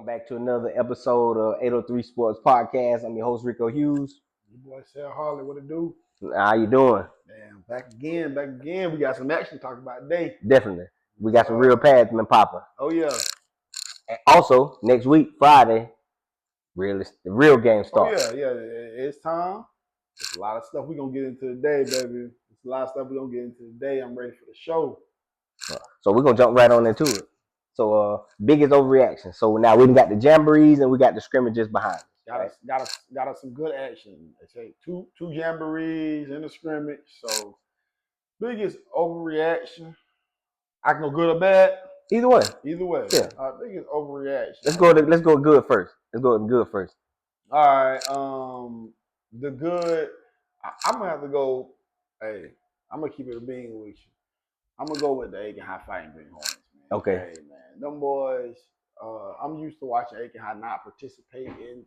back to another episode of 803 Sports Podcast. I'm your host, Rico Hughes. Your boy Sal Harley, what it do? How you doing? Man, back again. We got some action to talk about today. Definitely. We got some real pads been popping. Oh, yeah. And also, next week, Friday, the real game starts. Oh, yeah. It's time. There's a lot of stuff we're going to get into today, baby. There's a lot of stuff we're going to get into today. I'm ready for the show. So we're going to jump right on into it. So, biggest overreaction. So now we got the jamborees and we got the scrimmages behind us. Got us some good action. They say two jamborees and a scrimmage. So biggest overreaction. I can go good or bad. Either way. Yeah. Biggest overreaction. Let's go good first. All right. The good. I'm gonna have to go. Hey, I'm gonna keep it a bean with you. I'm gonna go with the Aiken High Fighting Green Hornets, man. Okay. Hey, man, them boys. I'm used to watching Aiken High not participate in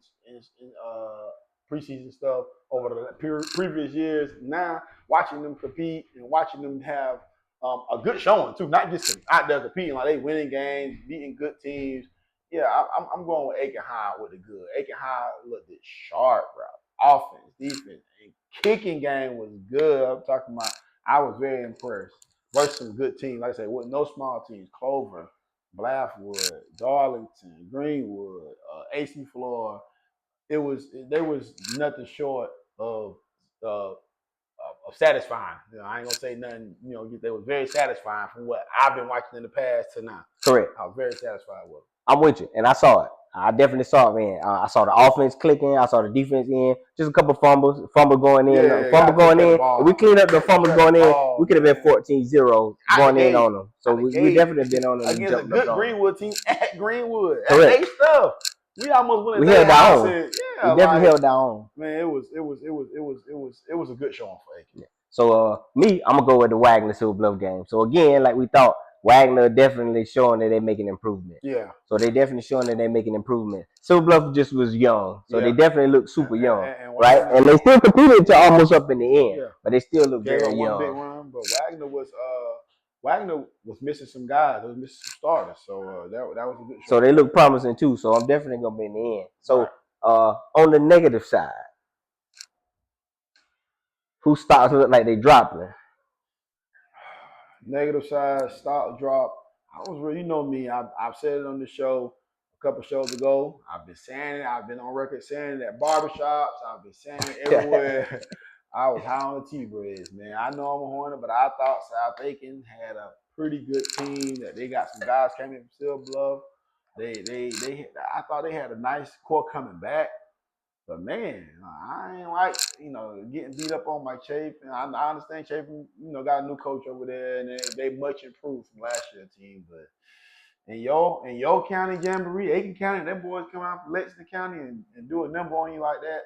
preseason stuff over the previous years. Now watching them compete and watching them have a good showing too, not just out there competing like they winning games, beating good teams. Yeah, I'm going with Aiken High with the good. Aiken High looked sharp, bro. Offense, defense, and kicking game was good. I'm talking about. I was very impressed. Versus some good teams, like I said, with no small teams. Clover, Blythewood, Darlington, Greenwood, AC Floor. There was nothing short of satisfying. I ain't gonna say nothing. They were very satisfying from what I've been watching in the past to now. Correct. I was very satisfied with it. I'm with you, and I saw it. I definitely saw it, man. I saw the offense clicking. I saw the defense in. Just a couple fumble going in. If we clean up the fumbles going in, we could have been 14-0 going in on them. So we definitely been on them. Against a good Greenwood team at Greenwood. Correct. At their stuff. We almost went. We held down. We definitely held down. Man, it was a good showing for Aiken. Yeah. So me, I'm gonna go with the Wagner Silver Bluff game. So again, like we thought, Wagner definitely showing that they're making improvement. Yeah. So they definitely showing that they're making improvement. Silver Bluff just was young, so they definitely look super young, right? And they still competed to almost up in the end, but they still look very young. Big run, but Wagner was missing some guys. They was missing some starters, so that was a good show. So they look promising too. So I'm definitely gonna be in the end. So on the negative side, who stocks look like they dropping? Negative side, stock drop. I was really, me. I've said it on the show a couple shows ago. I've been saying it. I've been on record saying it at barbershops. I've been saying it everywhere. I was high on the T-Breads, man. I know I'm a Hornet, but I thought South Aiken had a pretty good team. That they got some guys coming from Silver Bluff. I thought they had a nice core coming back. But man, I ain't like, getting beat up on by Chafe. And I understand Chafe, got a new coach over there, and they much improved from last year's team. But in your county jamboree, Aiken County, them boys come out from Lexington County and do a number on you like that.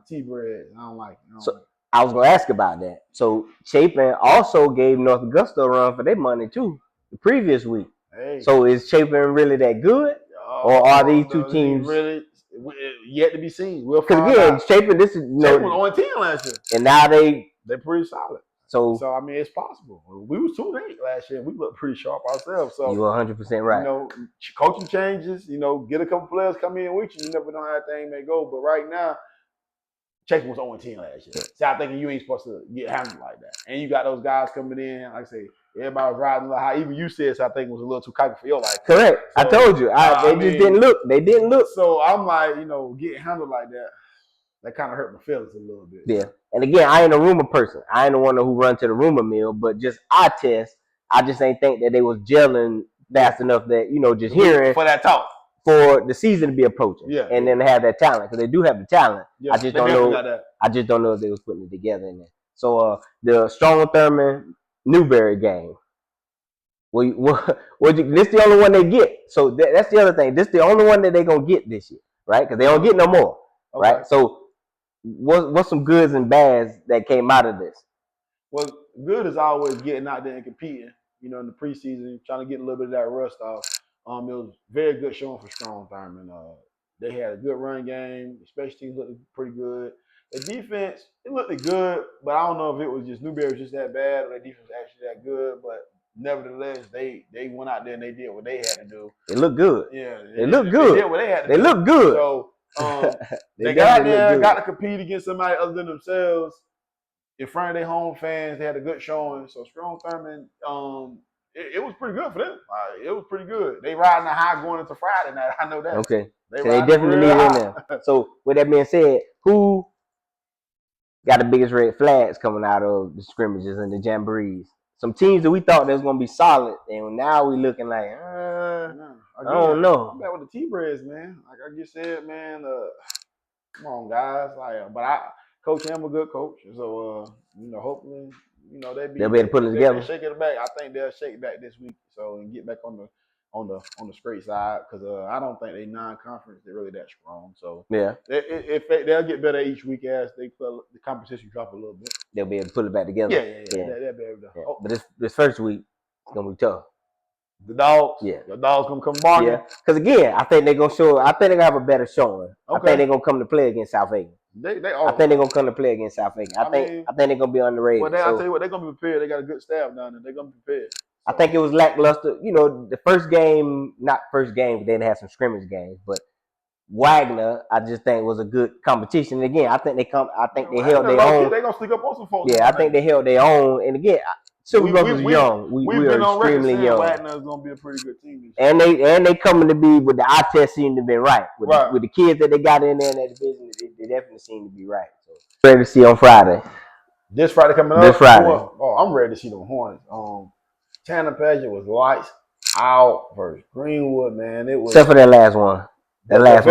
T-Bread, I don't like it. So I was gonna ask about that. So Chapin also gave North Augusta a run for their money too the previous week. Hey. So is Chapin really that good, or are these two teams really yet to be seen? We'll find out. Chapin, this is Chapin was on 10 last year, and now they're pretty solid. So I mean, it's possible. We was 2-8 last year. We looked pretty sharp ourselves. So you're 100% right. Coaching changes. Get a couple players come in with you. You never know how that thing may go. But right now, Chapin was 0-10 last year. So I'm thinking you ain't supposed to get handled like that. And you got those guys coming in. Like I say, everybody was riding like how even you said. So I think it was a little too cocky for your life. Correct. So, I told you. They didn't look. They didn't look. So I'm like, getting handled like that. That kind of hurt my feelings a little bit. Yeah. And again, I ain't a rumor person. I ain't the one who run to the rumor mill, but just eye test, I just ain't think that they was gelling fast enough that, just hearing for that talk. For the season to be approaching. Yeah. And then have that talent. Because they do have the talent. Yeah, I just don't know if they was putting it together in there. So the Strong Thurman Newberry game. This the only one they get. So that's the other thing. This the only one that they gonna get this year, right? Because they don't get no more. Okay. Right? So what's some goods and bads that came out of this? Well, good is always getting out there and competing, in the preseason, trying to get a little bit of that rust off. It was very good showing for Strong Thurman. They had a good run game. The special teams looked pretty good. The defense, it looked good, but I don't know if it was just Newberry was just that bad or the defense was actually that good. But nevertheless, they went out there and they did what they had to do. It looked good. Yeah, they look good. They did what they had to do. do. Look good. So they got out there, got to compete against somebody other than themselves in front of their home fans. They had a good showing. So Strong Thurman, it was pretty good for them. It was pretty good. They riding a high going into Friday night. I know that. Okay. They definitely need it in there. So with that being said, who got the biggest red flags coming out of the scrimmages and the jamborees? Some teams that we thought that was gonna be solid, and now we looking like, I don't know. I'm back with the T-Breads, man. Like I just said, man. Come on, guys. But Coach Ham a good coach, so hopefully, they'll be able to put it together. Shake it back. I think they'll shake back this week, so and get back on the straight side, because I don't think they non-conference they're really that strong. So yeah, if they'll get better each week as the competition drop a little bit. They'll be able to put it back together. Yeah. They'll be able to. Yeah. But this first week it's gonna be tough. The dogs, the dogs gonna come barking. Yeah, because again, I think they're gonna show. I think they're gonna have a better showing. Okay. I think they're gonna come to play against South Aiken. I think they're gonna come to play against South Aiken. I think they're gonna be underrated. Well, I'll tell you what, they're gonna be prepared. They got a good staff down there. They're gonna be prepared. So. I think it was lackluster. The first game, not first game, but they had some scrimmage games. But Wagner, I just think was a good competition. And again, I think they held their own. They're gonna sneak up on some folks. Yeah, I think they held their own. And again, Silver Bluff is young. We are extremely young. Wagner is gonna be a pretty good team. And they coming to be with the eye test seem to be right. With the kids that they got in there in that division, they definitely seem to be right. So ready to see on Friday. This Friday coming up. This Friday. Oh, I'm ready to see the Hornets. Tanner Paget was lights out versus Greenwood, man. It was except for that last one. That last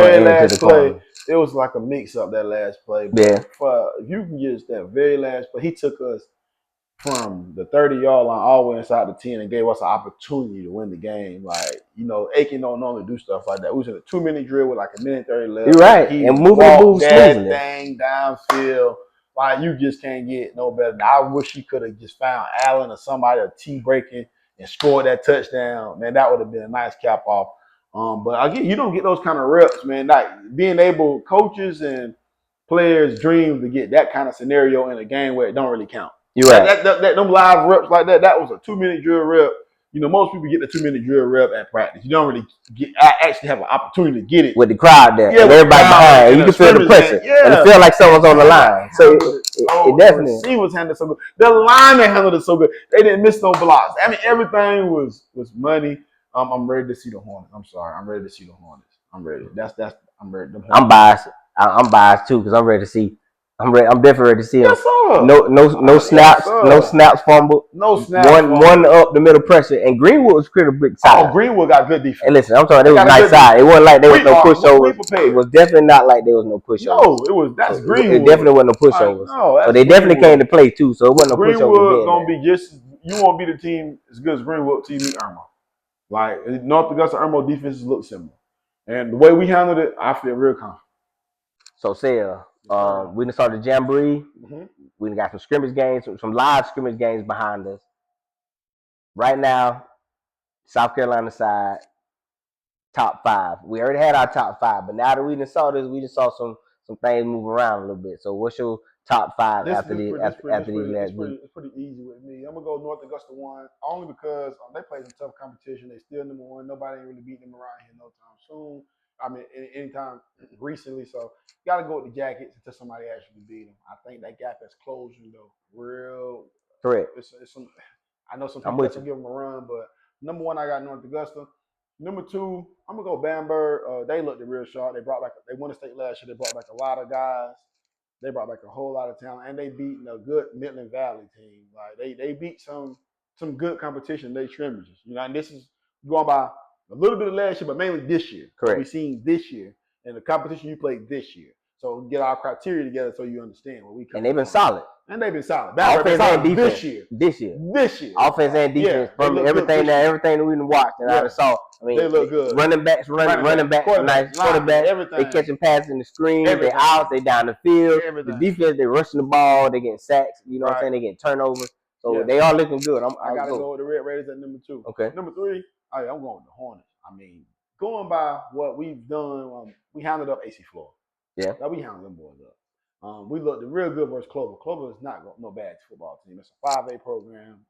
play. It was like a mix up that last play. But if you can get that very last play, he took us from the 30-yard line all the way inside the 10 and gave us an opportunity to win the game. Like, Aiken don't normally do stuff like that. We was in a 2-minute drill with like a minute 30 left. You're right. And moving the ball smoothly. That thing downfield. Like, you just can't get no better. I wish he could have just found Allen or somebody, a T-breaking, and scored that touchdown. Man, that would have been a nice cap off. But again, you don't get those kind of reps, man. Like, being able, coaches and players dream to get that kind of scenario in a game where it don't really count. You're right. Them live reps like that was a 2-minute drill rep. Most people get the 2-minute drill rep at practice. You don't really actually have an opportunity to get it. With the crowd there. Yeah, and everybody behind. And you can feel the pressure. And it feel like someone's on the line. So it definitely. He was handled so good. The lineman handled it so good. They didn't miss no blocks. I mean, everything was money. I'm ready to see the Hornets. I'm sorry. I'm ready to see the Hornets. I'm ready. I'm ready. I'm biased. I'm biased too, because I'm ready to see. I'm definitely ready to see him. Yes, sir. No snaps, no snaps fumbled. No snaps. One up the middle pressure, and Greenwood was pretty big side. Oh, Greenwood got good defense. Hey, listen, I'm talking. It was nice side. It wasn't like there was no pushover. It was definitely not like there was no pushover. No, it was. That's Greenwood. It definitely wasn't no pushovers. No, so they definitely came to play too. So it wasn't no pushover. Greenwood gonna be just. You won't be the team as good as Greenwood till you meet Irmo. Like North Augusta, Irmo defenses look similar, and the way we handled it, I feel real confident. So, Sarah. We done started the Jamboree. We done got some scrimmage games, some live scrimmage games behind us. Right now, South Carolina side, top 5. We already had our top 5, but now that we done saw this, we just saw some things move around a little bit. So, what's your top 5 after these last weeks? It's pretty easy with me. I'm gonna go North Augusta 1, only because they played some tough competition. They still number 1. Nobody ain't really beating them around here no time soon. I mean, anytime recently. So, got to go with the Jackets until somebody actually beat them. I think that gap has closed, real. Correct. I know some people have to give them a run, but number 1, I got North Augusta. Number 2, I'm gonna go Bamberg. They looked real sharp. They won the state last year. They brought back a lot of guys. They brought back a whole lot of talent, and they beat a good Midland Valley team. Like they beat some good competition. They scrimmages, and this is going by a little bit of last year, but mainly this year. Correct. We've seen this year and the competition you played this year. So get our criteria together so you understand what we. And they've been solid. Offense and defense. This year. Offense and defense. From everything that we watched and I saw. I mean, they look good. Running backs, nice quarterback. Everything. They catching passes in the screen. They out. They down the field. Everything. The defense, they rushing the ball. They getting sacks. You know what I'm saying? They getting turnovers. So they are looking good. I gotta go with the Red Raiders at number 2. Okay. Number 3. I'm going with the Hornets. I mean, going by what we've done, we handled up AC Florida. Yeah. We handled them boys up. We looked real good versus Clover. Clover is not no bad football team. It's a 5A program.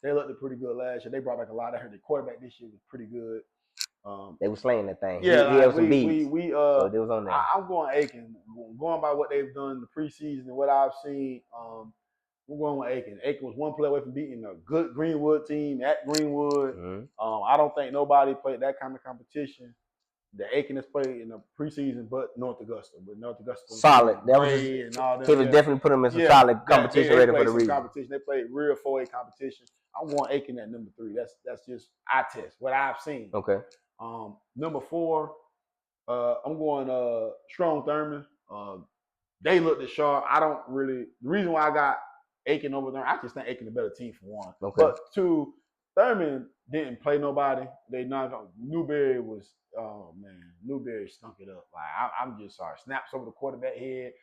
They looked pretty good last year. They brought back a lot. I heard the quarterback this year was pretty good. They were slaying that thing. Yeah, he like had some beats. So they was on there. I'm going Aiken. Going by what they've done in the preseason and what I've seen. We're going with Aiken. Aiken was one play away from beating a good Greenwood team at Greenwood. Mm-hmm. I don't think nobody played that kind of competition that Aiken has played in the preseason, but North Augusta. But North Augusta solid. That was and all that. He was definitely putting them in some solid competition ready for the region. Competition. They played real 4A competition. I'm going Aiken at number 3. That's just eye test, what I've seen. Okay. Number 4, I'm going Strong Thurman. They looked at sharp. I don't really. The reason why I got Aiken over there, I just think Aiken a better team for one. Okay. But 2, Thurman didn't play nobody. They not. Newberry was. Oh man, Newberry stunk it up. Like I'm just sorry. Snaps over the quarterback head.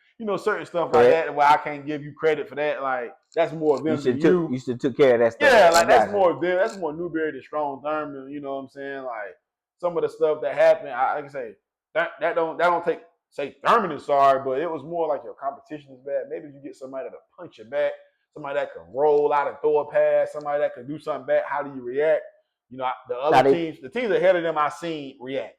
Certain stuff like that. Where I can't give you credit for that. Like that's more of them than you. You should took care of that stuff. Yeah, like that's more of them. That's more Newberry than Strong Thurman. You know what I'm saying? Like some of the stuff that happened. I can say that don't take. Say Thurman is sorry, but it was more like your competition is bad. Maybe you get somebody to punch your back, somebody that can roll out and throw a pass, somebody that can do something back. How do you react? The other teams, the teams ahead of them, I seen react.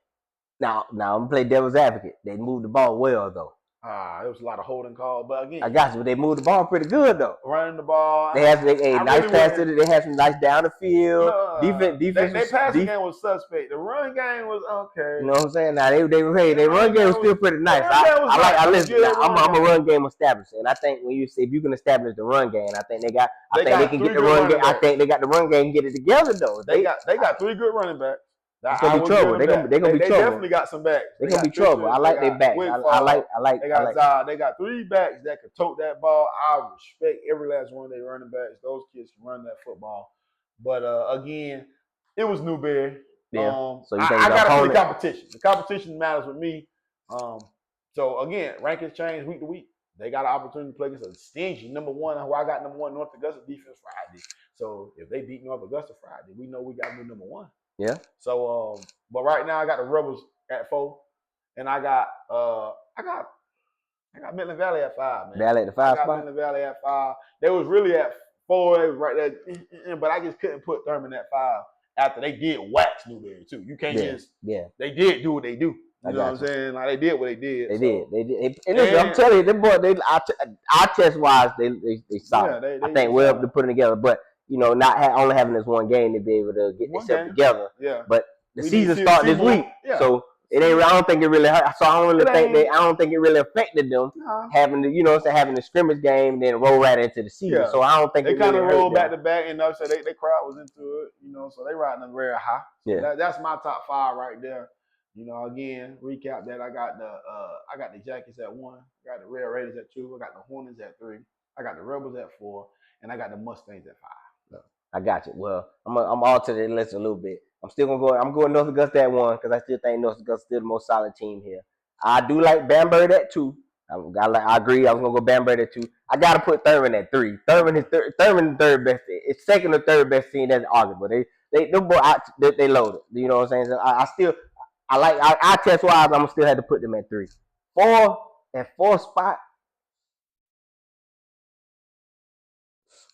Now I'm gonna play devil's advocate. They moved the ball well though. There was a lot of holding calls, but again, I got you. But they moved the ball pretty good though. Running the ball. They had a nice pass to it. They had some nice down the field. Defense. Their passing game was suspect. The run game was okay. You know what I'm saying? Now they run game was still pretty nice. I listen. I'm a run game establisher, and I think if you can establish the run game, I think they can get the run game. I think they got the run game and get it together though. They got 3 good running backs. It's gonna be trouble. They're gonna be trouble. They definitely got some backs. They're gonna be trouble. I like their backs. I like. They got 3 backs that can tote that ball. I respect every last one of their running backs. Those kids can run that football. But again, it was Newberry. Yeah. So I gotta see the competition. The competition matters with me. So again, rankings change week to week. They got an opportunity to play against a stingy number 1. Who I got number 1 North Augusta defense Friday. So if they beat North Augusta Friday, we know we got new number 1. Yeah. So, but right now I got the Rebels at 4, and I got Midland Valley at 5, man. Valley at the 5 spot. Midland Valley at 5. They was really at 4. They was right there, but I just couldn't put Thurman at 5 after they did wax Newberry too. You can't just. They did do what they do. You know what I'm saying? Like they did what they did. They did. And listen, I'm telling you, them boys, our test wise, they solid. Yeah, I think we're up to putting together, but. Not only having this one game to be able to get themselves together. Yeah. But the season starts this week, so it ain't. I don't think it really. So I don't think it really affected them having the having the scrimmage game and then roll right into the season. Yeah. So I don't think they kind of rolled back to back, and so they crowd was into it. So they riding them very high. So that's my top 5 right there. Again, recap that I got the Jackets at 1, I got the Red Raiders at 2, I got the Hornets at 3, I got the Rebels at 4, and I got the Mustangs at 5. I got you. Well, I'm altering the list a little bit. I'm still gonna go. I'm going North Augusta at 1 because I still think North Augusta is still the most solid team here. I do like Banbury at 2. I agree. I was gonna go Banbury at 2. I gotta put Thurman at 3. Thurman is third best. It's second or third best team. That's arguable. They loaded. You know what I'm saying? So I test wise. I'm gonna still have to put them at 3. 4 spot.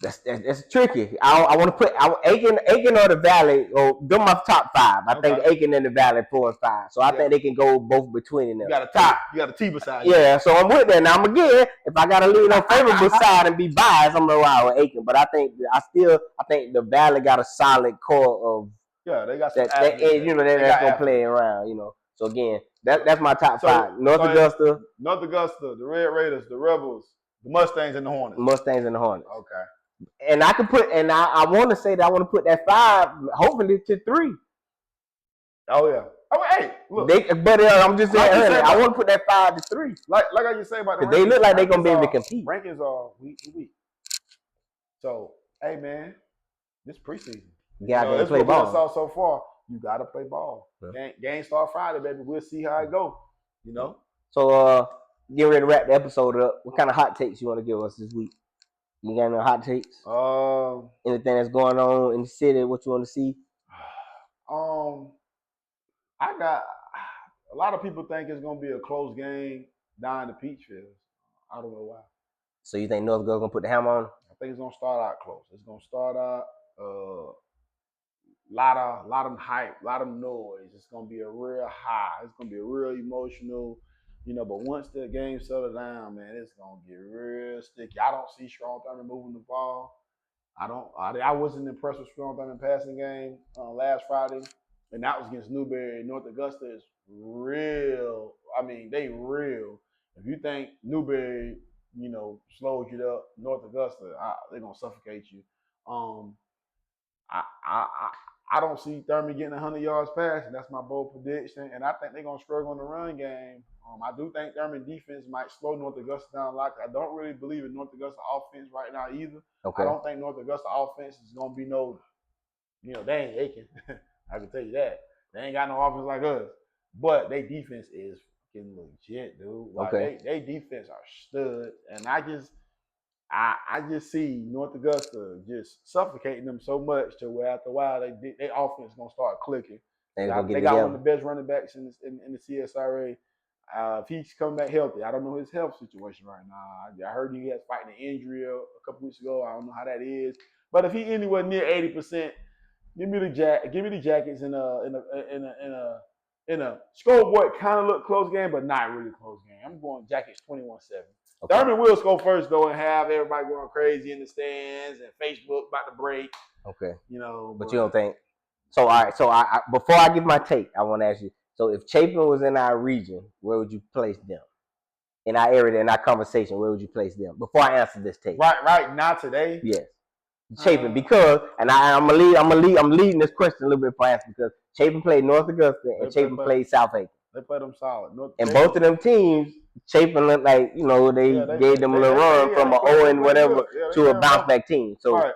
That's tricky. I want to put Aiken or the Valley, or they're my top 5. I think Aiken and the Valley 4 and 5. So I think they can go both between them. You got a tie. You got a T beside. Yeah, so I'm with that. Now again, if I gotta lean on favorable side and be biased, I'm gonna ride with Aiken. But I think the Valley got a solid core of they got some that's gonna play around. So again, that's my top 5. North Augusta, the Red Raiders, the Rebels, the Mustangs, and the Hornets. Okay. And I can put, and I want to say that I want to put that 5, hopefully to 3. Oh yeah. Oh hey, look. I'm just saying earlier, I want to put that 5 to 3. Like I just say about the rankings, they look like they're gonna be able to compete. Rankings are week to week. So hey man, this preseason. You gotta play ball. What we saw so far. You gotta play ball. Yeah. Game start Friday, baby. We'll see how it go. So getting ready to wrap the episode up. What kind of hot takes you want to give us this week? You got any hot takes? Anything that's going on in the city? What you want to see? I got a lot of people think it's gonna be a close game down the Peachfields. I don't know why. So you think North Augusta gonna put the hammer on? I think it's gonna start out close. It's gonna start out lot of hype, lot of noise. It's gonna be a real high. It's gonna be a real emotional, But once the game settle down, man, it's gonna get real sticky. I don't see Strong Thurman moving the ball. I wasn't impressed with Strong Thurman passing game last Friday, and that was against Newberry. North Augusta is real. I mean, they real. If you think Newberry, slowed you up, North Augusta, they're gonna suffocate you. I don't see Thurman getting 100 yards passing. That's my bold prediction, and I think they're gonna struggle in the run game. I do think Thurman defense might slow North Augusta down a lot. I don't really believe in North Augusta offense right now either. Okay. I don't think North Augusta offense is gonna be they ain't aching. I can tell you that. They ain't got no offense like us, but their defense is fucking legit, dude. Like, okay. They defense are studs, and I just see North Augusta just suffocating them so much to where after a while their offense is gonna start clicking. They got one of the best running backs in the CSRA. If he's coming back healthy, I don't know his health situation right now. I heard he had fighting an injury a couple weeks ago. I don't know how that is, but if he anywhere near 80%, give me the Jackets in a scoreboard kind of look close game, but not really close game. I'm going Jackets 21-7. Okay. Thurman will score first though, and have everybody going crazy in the stands and Facebook about to break. Okay. But you don't think? So all right. So I before I give my take, I want to ask you. So if Chapin was in our region, where would you place them? In our area, in our conversation, where would you place them? Before I answer this take. Right now today. Yes. Chapin, because I'm leading this question a little bit fast because Chapin played North Augusta and Chapin played South Aiken. They played them solid. And both of them teams, Chapin looked like they gave them a little run from an 0 whatever to a bounce back team. So, right.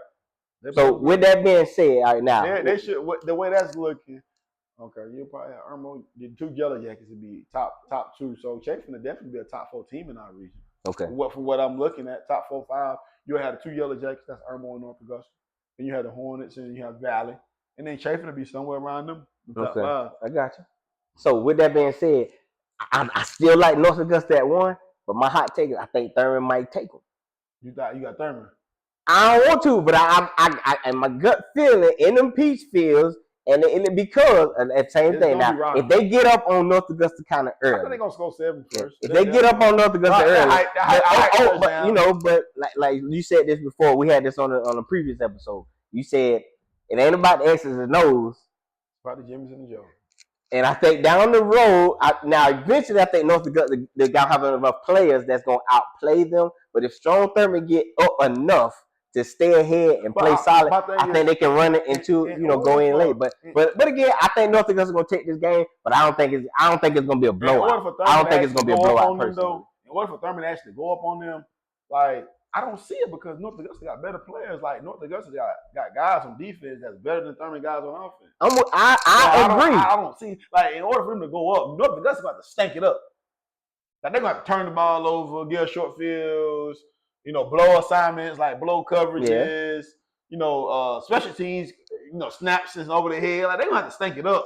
So with that being said, all right now they should the way that's looking. Okay, you'll probably have Irmo. The two Yellow Jackets would be top two. So Chapin would definitely be a top 4 team in our region. Okay. From what I'm looking at, top 4, 5, you'll have the two Yellow Jackets. That's Irmo and North Augusta. Then you have the Hornets and you have Valley, and then Chapin will be somewhere around them. Okay, I got you. So with that being said, I still like North Augusta at 1, but my hot take is I think Thurman might take them. You got Thurman? I don't want to, but I and my gut feeling in them peach fields. And because of that same thing. Now, if they get up on North Augusta kind of early, I think they're gonna score 7 first. If they get up on North Augusta early, but like you said this before, we had this on a previous episode. You said it ain't about the X's and O's, it's about the Jimmys and the Joes. And I think down the road, now eventually I think North Augusta they got having enough players that's gonna outplay them. But if Strong Thurman get up enough to stay ahead and play solid, I think they can run it into go in late. But again, I think North Augusta gonna take this game, but I don't think it's gonna be a blowout. I don't think it's gonna be a blowout. Personally, in order for Thurman to actually go up on them, like I don't see it because North Augusta got better players. Like North Augusta got guys on defense that's better than Thurman guys on offense. I agree. I don't see in order for him to go up, North Augusta got to stank it up. Like they're gonna have to turn the ball over, give short fields. Blow assignments, like blow coverages, special teams, snaps over the head. Like, they're going to have to stink it up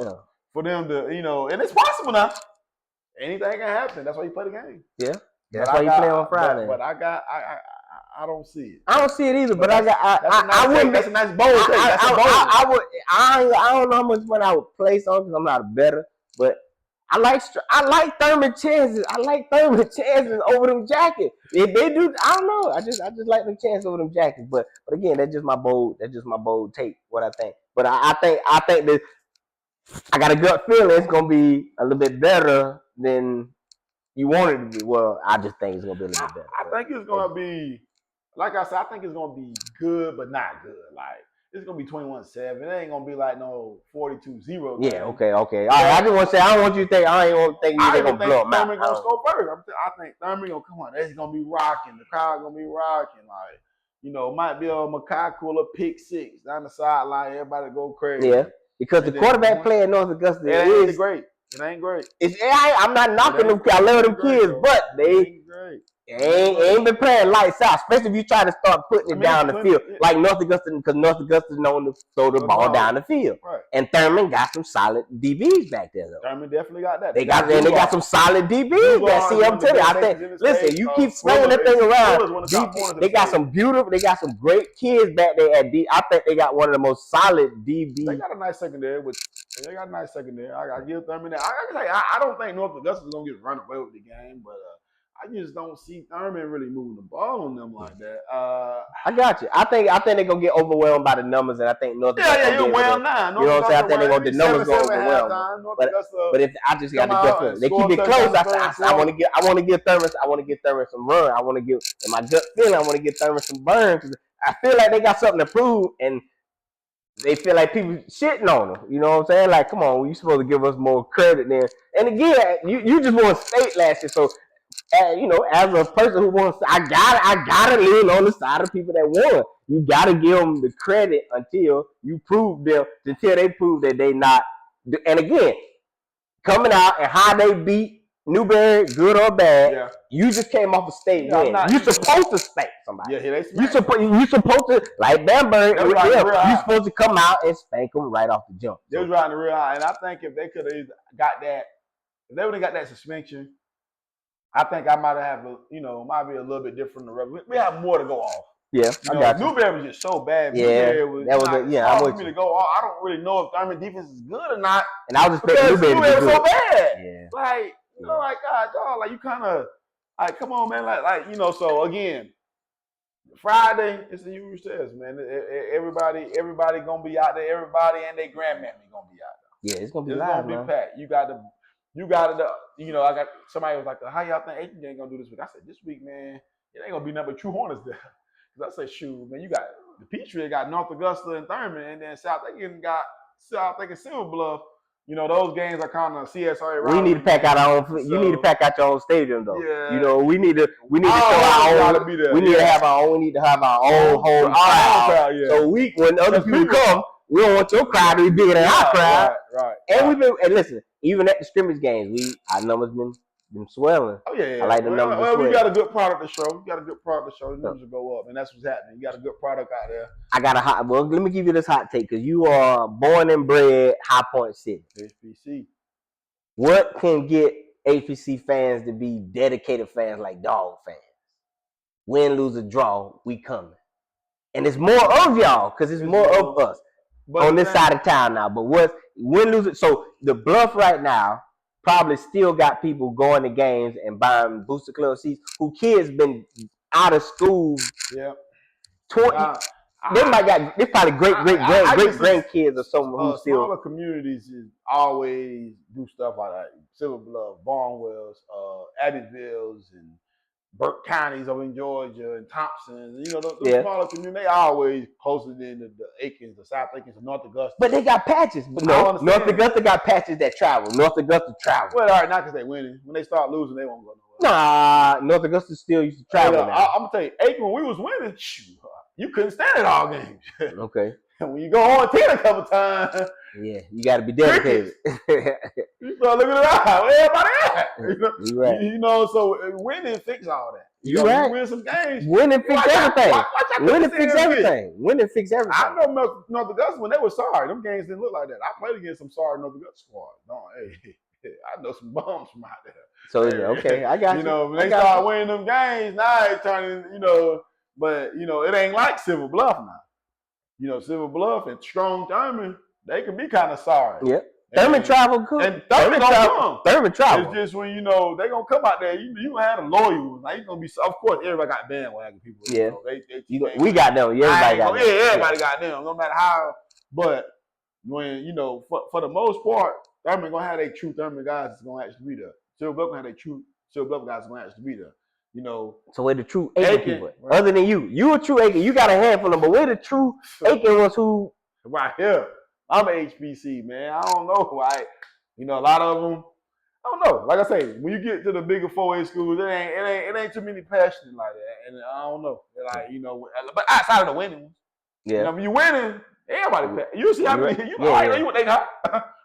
for them to, and it's possible now. Anything can happen. That's why you play the game. Yeah. That's why you play on Friday. But I don't see it. I don't see it either, but that's a nice bold take. I don't know how much money I would place on because I'm not a bettor, but I like Thurman chances. I like Thurman chances over them Jackets. If they do, I don't know. I just like them chances over them Jackets. But again, that's just my bold take. What I think. But I think that I got a gut feeling it's gonna be a little bit better than you want it to be. Well, I just think it's gonna be a little bit better. I think it's gonna be, like I said, I think it's gonna be good, but not good. Like. It's going to be 21-7. It ain't going to be like no 42-0. Yeah, okay. All right, I just want to say, I don't want you to think, I ain't going to think you're going to blow them out. Thurman going to score first. I think Thurman going to come on. It's going to be rocking. The crowd going to be rocking. Like, might be a Makai Cooler pick 6 down the sideline. Everybody go crazy. Yeah, because the quarterback play at North Augusta is great. It ain't great. I'm not knocking them. I love them kids, but they ain't been playing lights out. Especially if you try to start putting it down the field, like North Augusta, because North Augusta's known to throw the ball down the field. Right. And Thurman got some solid DBs back there, though. Thurman definitely got that. They got some solid DBs back. See, I'm telling you, I think. Listen, you keep slinging that thing around. They got some beautiful. They got some great kids back there at D. I think they got one of the most solid DBs. They got a nice secondary. I give Thurman that. I don't think North Augusta is gonna get run away with the game, but I just don't see Thurman really moving the ball on them like that. I got you. I think they're gonna get overwhelmed by the numbers, and I think North Augusta. You're well now. You know what I'm saying? I think the numbers go overwhelm. But if I just got the gut feeling, they keep it close. I want to give Thurman some run. I want to give, in my gut feeling, I want to give Thurman some burn because I feel like they got something to prove, and they feel like people shitting on them. You know what I'm saying? Like, come on, you supposed to give us more credit then. And again, you just won state last year, so. As a person who wants, I gotta lean on the side of people that won. You gotta give them the credit until they prove that they not. And again, coming out and how they beat Newberry, good or bad, you just came off a state win. You supposed to spank somebody. You supposed to, like Bamberg, you supposed to come out and spank them right off the jump. They was riding the real high, and I think if they could have got that, if they would have got that suspension. I think I might have, might be a little bit different than the rest. We have more to go off. Yeah, I got you. Newberry was just so bad. Yeah, that was hard for me to go off. I don't really know if Thurman defense is good or not. And I was expecting Newberry to be good. So bad. Yeah. Like, like God, dog, like you kind of, like, come on, man, So again, Friday it's the usual test, man. Everybody gonna be out there. Everybody and their grandmammy gonna be out there. Yeah, it's gonna be live, man. Packed. You got I got somebody was like, how y'all think Aiken ain't gonna do this week? I said, this week, man, it ain't gonna be nothing but true Hornets there. Because I said, shoot, man, you got the Peachtree got North Augusta and Thurman, and then South Aiken got Silver Bluff. Those games are kind of CSRA. We need to pack out our own. You need to pack out your own stadium, though. Yeah. We need to show our own. We need to have our own. We need to have our own home crowd. Yeah. So when other people come, we don't want your crowd to be bigger than our crowd. Right. And listen, even at the scrimmage games, our numbers been swelling. Oh yeah. I like the numbers. Well, we got a good product to show. The numbers will go up, and that's what's happening. You got a good product out there. I got let me give you this hot take because you are born and bred High Point City. HBC. What can get HBC fans to be dedicated fans like dog fans? Win, lose, or draw, we coming. And it's more of y'all because it's more of us. On this side of town now, but win, lose. So the Bluff right now probably still got people going to games and buying Booster Club seats. Who kids been out of school? Yeah, 20. They probably great grandkids or someone who still. Smaller communities is always do stuff like that. Silver Bluff, Barnwells, Addisvilles, and Burke counties over in Georgia and Thompson, those smaller communities, they always closer than the Aikens, the South Aikens, and North Augusta. But they got patches. But no, North Augusta got patches that travel. North Augusta travel. Well, all right, not because they winning. When they start losing, they won't go nowhere. Nah, North Augusta still used to travel. I'm gonna tell you, Aiken, when we was winning, you couldn't stand it all games. Okay. And when you go on 10 a couple times, you got to be dedicated. You start looking around, where everybody at? You right. So winning fix all that. You right. You win some games. Winning fix everything. Winning fix everything. I know North Augusta when they were sorry. Them games didn't look like that. I played against some sorry North Augusta squad. I know some bums from out there. So okay, I got you. When they start winning them games, now it's turning. But it ain't like Silver Bluff now. Silver Bluff and Strong Thurman, they can be kind of sorry. Yep. Thurman travel good. And Thurman travel. It's just when they gonna come out there, you gonna have the loyal. Now you gonna be. Of course, everybody got bandwagon people. Yeah. We got them. Everybody got them. Everybody got them. No matter how. But when for the most part, Thurman gonna have their true Thurman guys that's gonna actually be there. Silver Bluff gonna have their true Silver Bluff guys that's gonna actually be there. So where the true Aiken people? Right. Other than you a true Aiken. You got a handful of them, but where the true Aiken was who? Right here. I'm an HBC, man. I don't know why. A lot of them. I don't know. Like I say, when you get to the bigger 4A schools, it ain't too many passionate like that. And I don't know. But outside of the winning ones. Yeah. When you winning, everybody. You see how many? You what they got.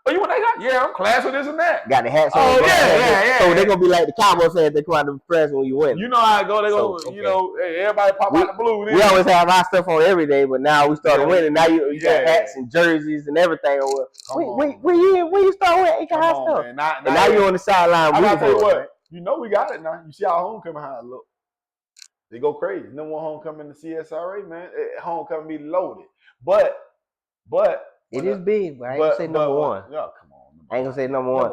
Oh, you want that guy? Yeah, I'm class with this and that. Got the hats on. Oh, yeah. So they're going to be like the Cowboys saying they come out of the press when you win. You know how it go. They go, you know, hey, everybody pop out the blue. We always have our stuff on every day, but now we started winning. Now you got hats and jerseys and everything. When you start wearing high stuff? Man. Now you're on the sideline. I gotta tell you what, you know we got it now. You see how homecoming how it look. They go crazy. No one homecoming in the CSRA, man. Homecoming be loaded. But it is big, but I ain't gonna say number one. Yeah, come on. I ain't gonna say number one.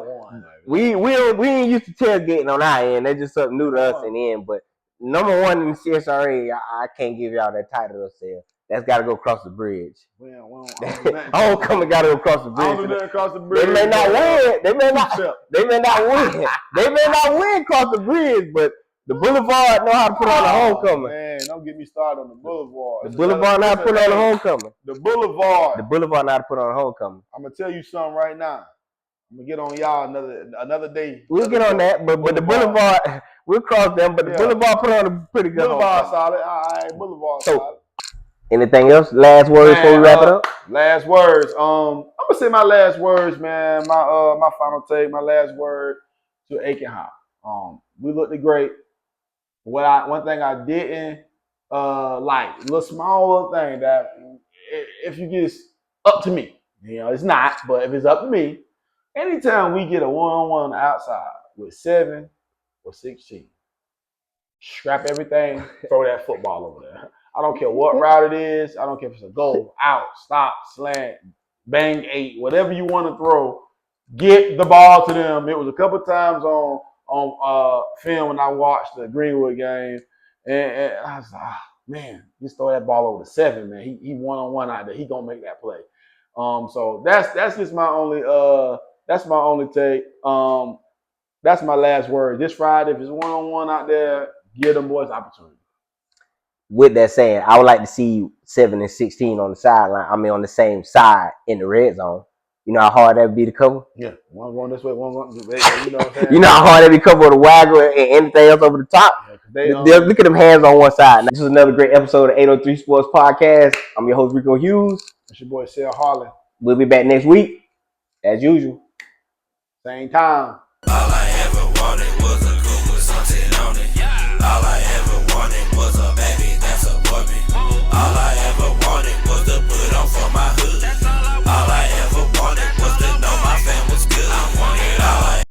We ain't used to tailgating on our end. That's just something new to us in the end. But number one in the CSRA, I can't give y'all that title itself. That's got to go across the bridge. Homecoming got to go across the bridge. They may not win. They may not win. They may not win across the bridge, but the Boulevard know how to put on the homecoming. Man, don't get me started on the Boulevard. The Boulevard know how to put on the homecoming. The Boulevard know how to put on the homecoming. I'm gonna tell you something right now. I'm gonna get on y'all another day. We'll get on that, but the Boulevard, we'll cross them. But the Boulevard put on a pretty good Boulevard solid. All right, Boulevard solid. Anything else? Last words before we wrap it up? Last words. I'm gonna say my last words, man. My final take. My last word to Aikenhouse. We looked great. One thing I didn't like, little small thing that if you get up to me, you know, it's not, but if it's up to me, anytime we get a one-on-one on the outside with 7 or 16, scrap everything, throw that football over there. I don't care what route it is. I don't care if it's a goal, out, stop, slant, bang 8, whatever you want to throw, get the ball to them. It was a couple times on film when I watched the Greenwood game, and I was like, man, just throw that ball over to 7, man. He one-on-one out there. He gonna make that play. So that's just my only take. That's my last word. This Friday, if it's one-on-one out there, give them boys opportunity. With that saying, I would like to see 7 and 16 on the sideline. I mean, on the same side in the red zone. You know how hard that would be to cover? Yeah, one going this way, one going this way. You know what I'm saying? You know how hard that would be to cover with a waggle and anything else over the top? Yeah, look at them hands on one side. Now, this is another great episode of 803 Sports Podcast. I'm your host, Rico Hughes. It's your boy, Sal Harlan. We'll be back next week, as usual. Same time. All I ever wanted was a coupe with something on it. All I ever wanted